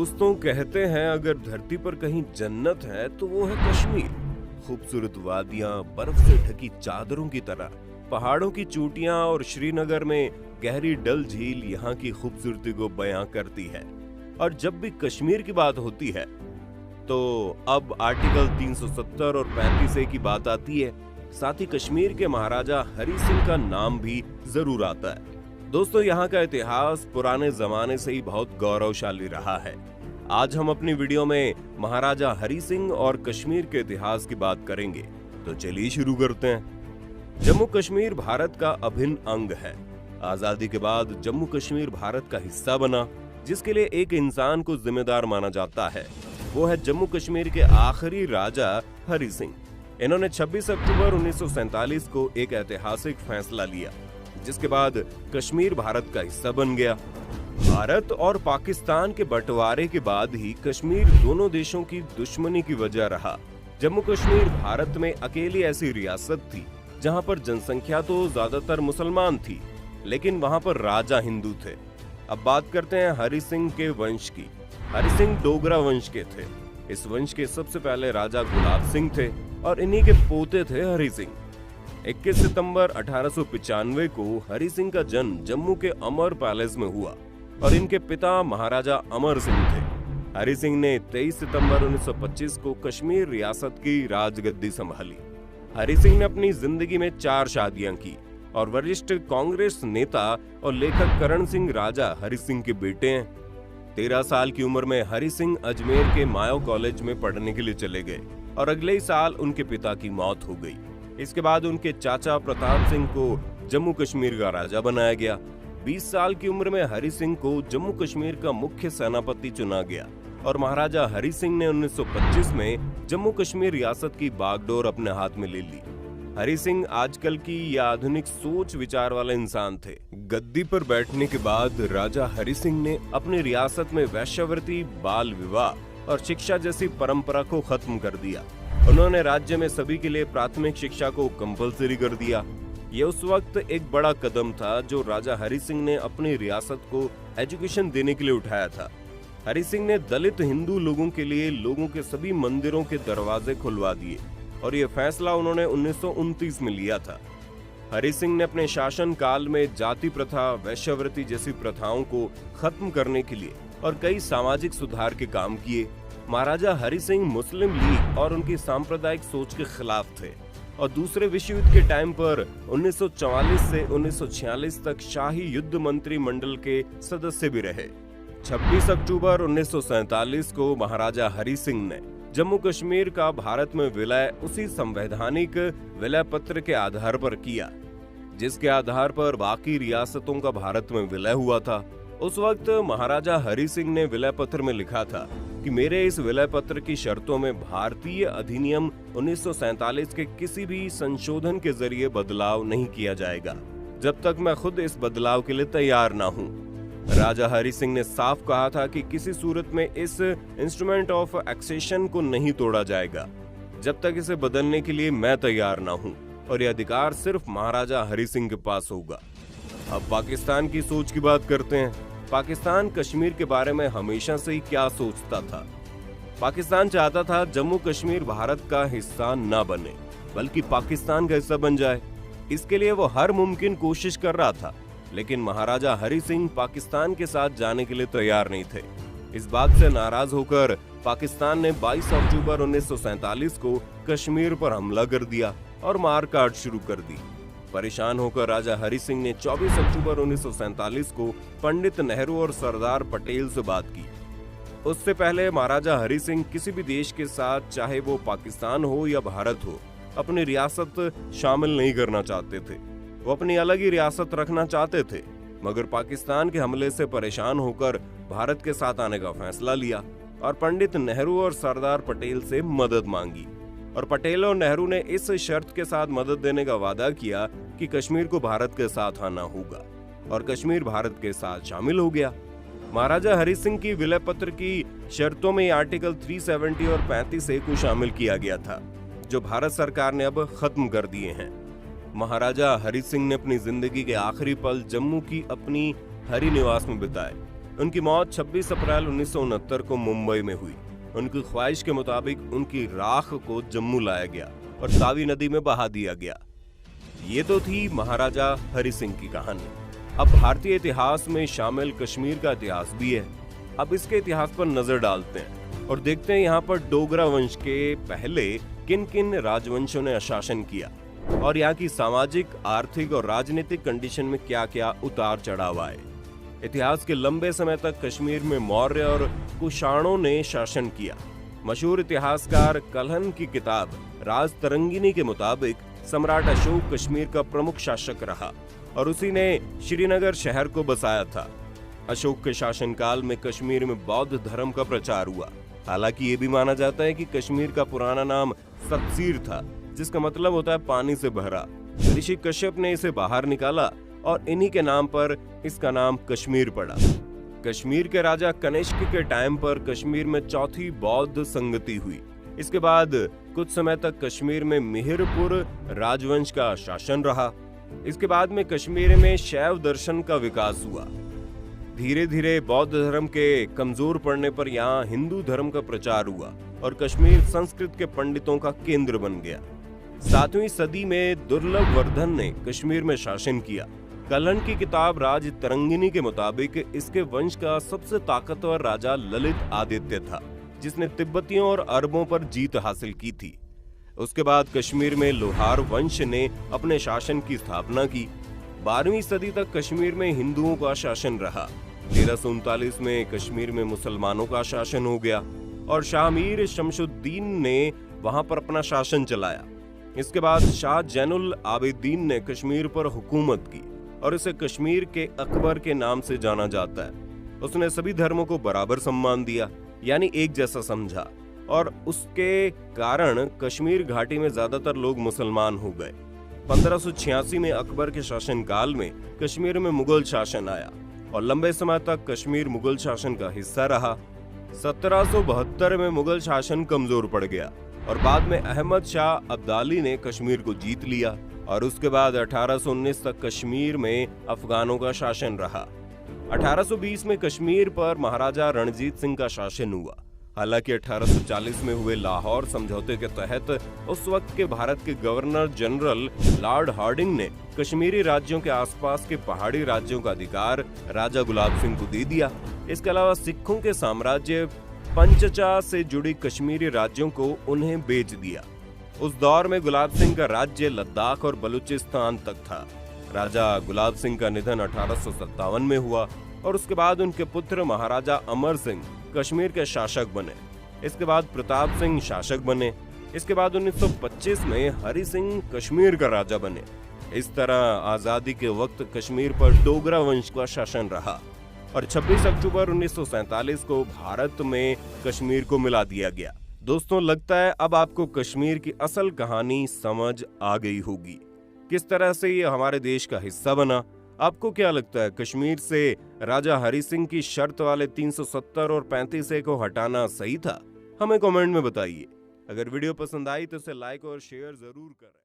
दोस्तों, कहते हैं अगर धरती पर कहीं जन्नत है तो वो है कश्मीर। खूबसूरत वादियां, बर्फ से ढकी चादरों की तरह, पहाड़ों की चोटियां और श्रीनगर में गहरी डल झील यहाँ की खूबसूरती को बयां करती है। और जब भी कश्मीर की बात होती है तो अब आर्टिकल 370 और 35A की बात आती है। साथ ही कश्मीर के महाराजा हरि सिंह का नाम भी जरूर आता है। दोस्तों, यहाँ का इतिहास पुराने जमाने से ही बहुत गौरवशाली रहा है। आज हम अपनी वीडियो में महाराजा हरि सिंह और कश्मीर के इतिहास की बात करेंगे। तो चलिए शुरू करते हैं। जम्मू कश्मीर भारत का अभिन्न अंग है। आजादी के बाद जम्मू कश्मीर भारत का हिस्सा बना, जिसके लिए एक इंसान को जिम्मेदार माना जाता है। वो है जम्मू कश्मीर के आखिरी राजा हरि सिंह। इन्होंने 26 अक्टूबर 1947 को एक ऐतिहासिक फैसला लिया, जिसके बाद कश्मीर भारत का हिस्सा बन गया। भारत और पाकिस्तान के बंटवारे के बाद ही कश्मीर दोनों देशों की दुश्मनी की वजह रहा। जम्मू कश्मीर भारत में अकेली ऐसी रियासत थी जहां पर जनसंख्या तो ज्यादातर मुसलमान थी, लेकिन वहां पर राजा हिंदू थे। अब बात करते हैं हरि सिंह के वंश की। हरि सिंह डोगरा वंश के थे। इस वंश के सबसे पहले राजा गुलाब सिंह थे और इन्हीं के पोते थे हरि सिंह। 21 सितंबर 1895 को हरि सिंह का जन्म जम्मू के अमर पैलेस में हुआ और इनके पिता महाराजा अमर सिंह थे। हरि सिंह ने 23 सितंबर 1925 को कश्मीर रियासत की राजगद्दी संभाली। हरि सिंह ने अपनी जिंदगी में 4 शादियां की और वरिष्ठ कांग्रेस नेता और लेखक करण सिंह राजा हरि सिंह के बेटे हैं। 13 साल की उम्र में हरि सिंह अजमेर के मायो कॉलेज में पढ़ने के लिए चले गए और अगले ही साल उनके पिता की मौत हो गई। इसके बाद उनके चाचा प्रताप सिंह को जम्मू कश्मीर का राजा बनाया गया। 20 साल की उम्र में हरि सिंह को जम्मू कश्मीर का मुख्य सेनापति चुना गया और महाराजा हरि सिंह ने 1925 में जम्मू कश्मीर रियासत की बागडोर अपने हाथ में ले ली। हरि सिंह आजकल की या आधुनिक सोच विचार वाले इंसान थे। गद्दी पर बैठने के बाद राजा हरि सिंह ने अपनी रियासत में वैश्यावृत्ति, बाल विवाह और शिक्षा जैसी परंपरा को खत्म कर दिया। उन्होंने राज्य में सभी के लिए प्राथमिक शिक्षा को कंपलसरी कर दिया। यह उस वक्त एक बड़ा कदम था जो राजा हरि सिंह ने अपनी रियासत को एजुकेशन देने के लिए उठाया था। हरि सिंह ने दलित हिंदू लोगों के लिए लोगों के सभी मंदिरों के दरवाजे खुलवा दिए और यह फैसला उन्होंने 1929 में लिया था। हरि सिंह ने अपने शासन काल में जाति प्रथा, वैश्यावृत्ति जैसी प्रथाओं को खत्म करने के लिए और कई सामाजिक सुधार के काम किए। महाराजा हरि सिंह मुस्लिम लीग और उनकी सांप्रदायिक सोच के खिलाफ थे और दूसरे विश्व युद्ध के टाइम पर 1944 से 1946 तक शाही युद्ध मंत्री मंडल के सदस्य भी रहे। 26 अक्टूबर 1947 को महाराजा हरि सिंह ने जम्मू कश्मीर का भारत में विलय उसी संवैधानिक विलय पत्र के आधार पर किया, जिसके आधार पर बाकी रियासतों का भारत में विलय हुआ था। उस वक्त महाराजा हरि सिंह ने विलय पत्र में लिखा था कि मेरे इस विलय पत्र की शर्तों में भारतीय अधिनियम 1947 के किसी भी संशोधन के जरिए बदलाव नहीं किया जाएगा, जब तक मैं खुद इस बदलाव के लिए तैयार ना हूं। राजा हरि सिंह ने साफ कहा था कि किसी सूरत में इस इंस्ट्रूमेंट ऑफ एक्सेशन को नहीं तोड़ा जाएगा, जब तक इसे बदलने के लिए मैं तैयार ना हूं, और यह अधिकार सिर्फ महाराजा हरि सिंह के पास होगा। अब पाकिस्तान की सोच की बात करते हैं। पाकिस्तान कश्मीर के बारे में हमेशा से ही क्या सोचता था? पाकिस्तान चाहता था जम्मू कश्मीर भारत का हिस्सा न बने, बल्कि पाकिस्तान का हिस्सा बन जाए। इसके लिए वो हर मुमकिन कोशिश कर रहा था, लेकिन महाराजा हरि सिंह पाकिस्तान के साथ जाने के लिए तैयार नहीं थे। इस बात से नाराज होकर पाकिस्तान ने 22 अक्टूबर 1947 को कश्मीर पर हमला कर दिया और मारकाट शुरू कर दी। परेशान होकर राजा हरि सिंह ने 24 अक्टूबर 1947 को पंडित नेहरू और सरदार पटेल से बात की। उससे पहले महाराजा हरि सिंह किसी भी देश के साथ, चाहे वो पाकिस्तान हो या भारत हो, अपनी रियासत शामिल नहीं करना चाहते थे। वो अपनी अलग ही रियासत रखना चाहते थे, मगर पाकिस्तान के हमले से परेशान होकर भारत के साथ आने का फैसला लिया और पंडित नेहरू और सरदार पटेल से मदद मांगी। और पटेल और नेहरू ने इस शर्त के साथ मदद देने का वादा किया कि कश्मीर को भारत के साथ आना होगा, और कश्मीर भारत के साथ शामिल हो गया। महाराजा हरि सिंह की विलय पत्र की शर्तों में आर्टिकल 370 और 35A को शामिल किया गया था, जो भारत सरकार ने अब खत्म कर दिए हैं। महाराजा हरि सिंह ने अपनी जिंदगी के आखिरी पल जम्मू की अपनी हरि निवास में बिताए। उनकी मौत 26 अप्रैल 1969 को मुंबई में हुई। उनकी ख्वाहिश के मुताबिक उनकी राख को जम्मू लाया गया और तावी नदी में बहा दिया गया। ये तो थी महाराजा हरि सिंह की कहानी। अब भारतीय इतिहास में शामिल कश्मीर का इतिहास भी है। अब इसके इतिहास पर नजर डालते हैं और देखते हैं यहाँ पर डोगरा वंश के पहले किन किन राजवंशों ने शासन किया और यहाँ की सामाजिक, आर्थिक और राजनीतिक कंडीशन में क्या क्या उतार चढ़ाव आए। इतिहास के लंबे समय तक कश्मीर में मौर्य और कुषाणों ने शासन किया। मशहूर इतिहासकार कल्हन की किताब राजतरंगिनी के मुताबिक सम्राट अशोक कश्मीर का प्रमुख शासक रहा और उसी ने श्रीनगर शहर को बसाया था। अशोक के शासनकाल में कश्मीर में बौद्ध धर्म का प्रचार हुआ। हालांकि ये भी माना जाता है कि कश्मीर का पुराना नाम सतसीर था, जिसका मतलब होता है पानी से भरा। ऋषि कश्यप ने इसे बाहर निकाला और इन्हीं के नाम पर इसका नाम कश्मीर पड़ा। कश्मीर के राजा कनिष्क के टाइम पर कश्मीर में चौथी बौद्ध संगति हुई। इसके बाद कुछ समय तक कश्मीर में मिहिरपुर राजवंश का शासन रहा। इसके बाद में कश्मीर में शैव दर्शन का विकास हुआ। धीरे धीरे बौद्ध धर्म के कमजोर पड़ने पर यहाँ हिंदू धर्म का प्रचार हुआ और कश्मीर संस्कृत के पंडितों का केंद्र बन गया। 7वीं सदी में दुर्लभ वर्धन ने कश्मीर में शासन किया। कल्हन की किताब राजतरंगिनी के मुताबिक इसके वंश का सबसे ताकतवर राजा ललित आदित्य था, जिसने तिब्बतियों और अरबों पर जीत हासिल की थी। उसके बाद कश्मीर में लोहार वंश ने अपने शासन की स्थापना की। 12वीं सदी तक कश्मीर में हिंदुओं का शासन रहा। 1339 में कश्मीर में मुसलमानों का शासन हो गया और शाह मीर शमशुद्दीन ने वहां पर अपना शासन चलाया। इसके बाद शाह जैनुल आबिदीन ने कश्मीर पर हुकूमत की और इसे कश्मीर के अकबर के नाम से जाना जाता है। उसने सभी धर्मों को बराबर सम्मान दिया, यानी एक जैसा समझा, और उसके कारण कश्मीर घाटी में ज्यादातर लोग मुसलमान हो गए। 1586 में अकबर के शासनकाल में कश्मीर में मुगल शासन आया और लंबे समय तक कश्मीर मुगल शासन का हिस्सा रहा। 1772 में मुगल शासन कमजोर पड़ गया और बाद में अहमद शाह अब्दाली ने कश्मीर को जीत लिया और उसके बाद 1819 तक कश्मीर में अफगानों का शासन रहा। 1820 में कश्मीर पर महाराजा रणजीत सिंह का शासन हुआ। हालांकि 1840 में हुए लाहौर समझौते के तहत उस वक्त के भारत के गवर्नर जनरल लॉर्ड हार्डिंग ने कश्मीरी राज्यों के आसपास के पहाड़ी राज्यों का अधिकार राजा गुलाब सिंह को दे दिया। इसके अलावा सिखों के साम्राज्य पंचचा से जुड़ी कश्मीरी राज्यों को उन्हें बेच दिया। उस दौर में गुलाब सिंह का राज्य लद्दाख और बलूचिस्तान तक था। राजा गुलाब सिंह का निधन 1857 में हुआ और उसके बाद उनके पुत्र महाराजा अमर सिंह कश्मीर के शासक बने। इसके बाद प्रताप सिंह शासक बने। इसके बाद 1925 में हरि सिंह कश्मीर का राजा बने। इस तरह आजादी के वक्त कश्मीर पर डोगरा वंश का शासन रहा और 26 अक्टूबर 1947 को भारत में कश्मीर को मिला दिया गया। दोस्तों, लगता है अब आपको कश्मीर की असल कहानी समझ आ गई होगी, किस तरह से ये हमारे देश का हिस्सा बना। आपको क्या लगता है, कश्मीर से राजा हरि सिंह की शर्त वाले 370 और 35A को हटाना सही था? हमें कमेंट में बताइए। अगर वीडियो पसंद आई तो इसे लाइक और शेयर जरूर करें।